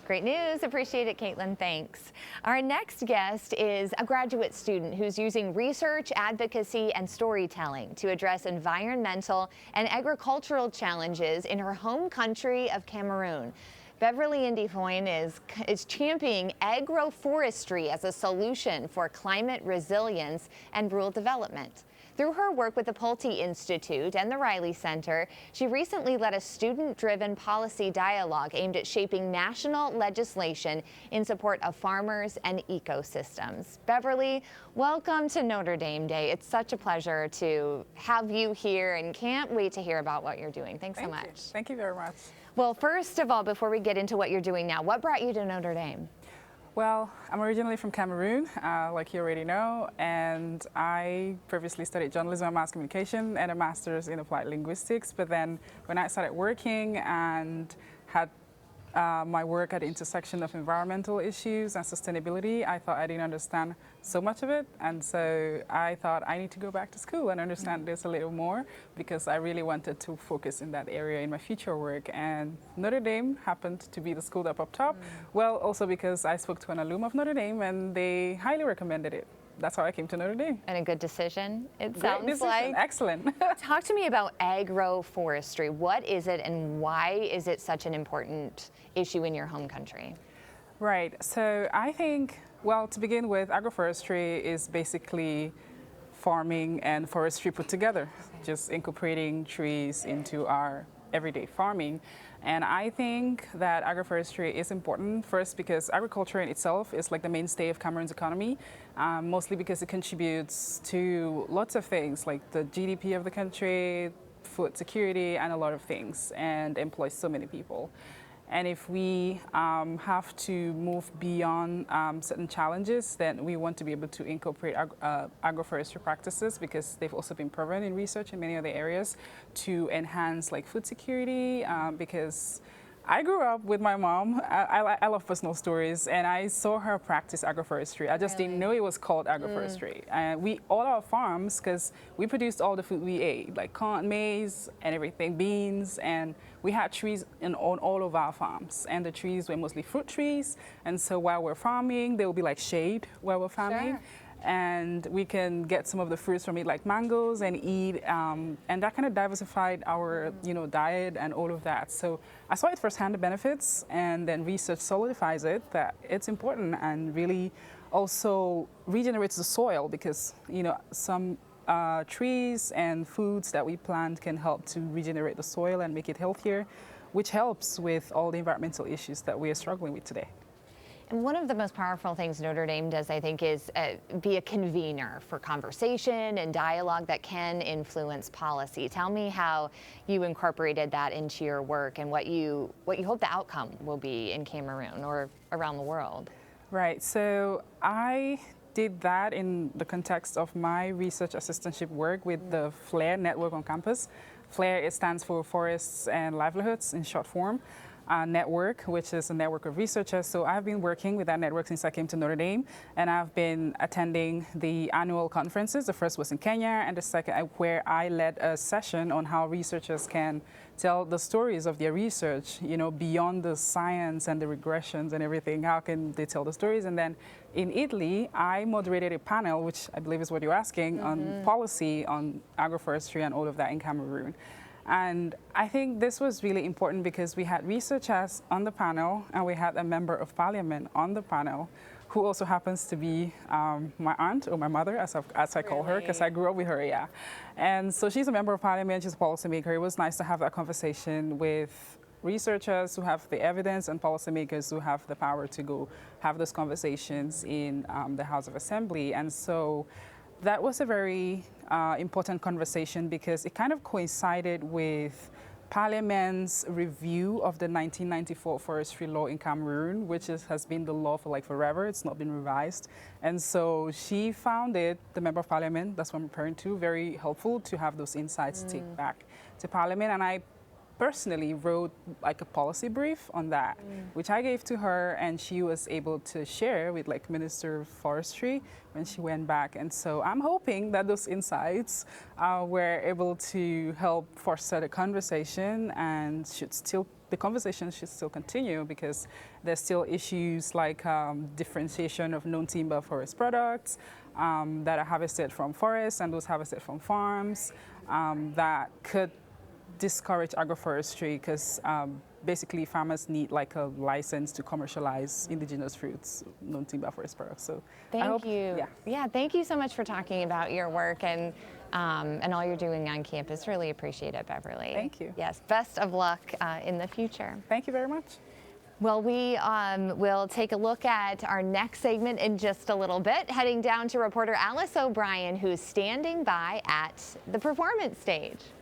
Great news. Appreciate it, Caitlin. Thanks. Our next guest is a graduate student who's using research, advocacy, and storytelling to address environmental and agricultural challenges in her home country of Cameroon. Beverly Ndifoin is championing agroforestry as a solution for climate resilience and rural development. Through her work with the Pulte Institute and the Reilly Center, she recently led a student-driven policy dialogue aimed at shaping national legislation in support of farmers and ecosystems. Beverly, welcome to Notre Dame Day. It's such a pleasure to have you here and can't wait to hear about what you're doing. Thanks so much. Thank you very much. Well, first of all, before we get into what you're doing now, what brought you to Notre Dame? Well, I'm originally from Cameroon, like you already know, and I previously studied journalism and mass communication and a master's in applied linguistics. But then when I started working and had my work at the intersection of environmental issues and sustainability, I thought I didn't understand so much of it. And so I thought I need to go back to school and understand this a little more, because I really wanted to focus in that area in my future work. And Notre Dame happened to be the school that popped up. Well, also because I spoke to an alum of Notre Dame and they highly recommended it. That's how I came to Notre Dame. And a good decision, it Great sounds decision. like. Excellent. Talk to me about agroforestry. What is it and why is it such an important issue in your home country? Right. So I think, well, to begin with, agroforestry is basically farming and forestry put together, just incorporating trees into our everyday farming. And I think that agroforestry is important, first because agriculture in itself is like the mainstay of Cameroon's economy, mostly because it contributes to lots of things like the GDP of the country, food security, and a lot of things, and employs so many people. And if we have to move beyond certain challenges, then we want to be able to incorporate agroforestry practices, because they've also been proven in research in many other areas to enhance like food security, because I grew up with my mom. I love personal stories, and I saw her practice agroforestry. I just didn't know it was called agroforestry. And all our farms, because we produced all the food we ate, like corn, maize, and everything, beans, and we had trees on all of our farms. And the trees were mostly fruit trees. And so while we're farming, there will be like shade while we're farming. Sure. And we can get some of the fruits from it, like mangoes, and eat, and that kind of diversified our, diet and all of that. So I saw it firsthand, the benefits, and then research solidifies it that it's important and really also regenerates the soil, because some trees and foods that we plant can help to regenerate the soil and make it healthier, which helps with all the environmental issues that we are struggling with today. And one of the most powerful things Notre Dame does, I think, is be a convener for conversation and dialogue that can influence policy. Tell me how you incorporated that into your work and what you hope the outcome will be in Cameroon or around the world. Right. So I did that in the context of my research assistantship work with the FLAIR network on campus. FLAIR, it stands for Forests and Livelihoods in short form. Network, which is a network of researchers. So I've been working with that network since I came to Notre Dame, and I've been attending the annual conferences. The first was in Kenya, and the second where I led a session on how researchers can tell the stories of their research, beyond the science and the regressions and everything. How can they tell the stories? And then in Italy, I moderated a panel, which I believe is what you're asking, on policy on agroforestry and all of that in Cameroon. And I think this was really important because we had researchers on the panel, and we had a member of parliament on the panel, who also happens to be my aunt, or my mother, as I call her, because I grew up with her, yeah. And so she's a member of parliament, she's a policymaker. It was nice to have that conversation with researchers who have the evidence and policymakers who have the power to go have those conversations in the House of Assembly. And so that was a very important conversation, because it kind of coincided with Parliament's review of the 1994 forestry law in Cameroon, which has been the law for forever. It's not been revised. And so she found it, the member of Parliament, that's what I'm referring to, very helpful to have those insights take back to Parliament. And I personally wrote like a policy brief on that, which I gave to her, and she was able to share with Minister of Forestry when she went back. And so I'm hoping that those insights were able to help foster the conversation and should still the conversation should still continue because there's still issues like differentiation of non-timber forest products that are harvested from forests and those harvested from farms that could discourage agroforestry because basically farmers need like a license to commercialize indigenous fruits, non-timber forest products. So thank you. Yeah, thank you so much for talking about your work and all you're doing on campus. Really appreciate it, Beverly. Thank you. Yes, best of luck in the future. Thank you very much. Well, we will take a look at our next segment in just a little bit, heading down to reporter Alice O'Brien, who's standing by at the performance stage.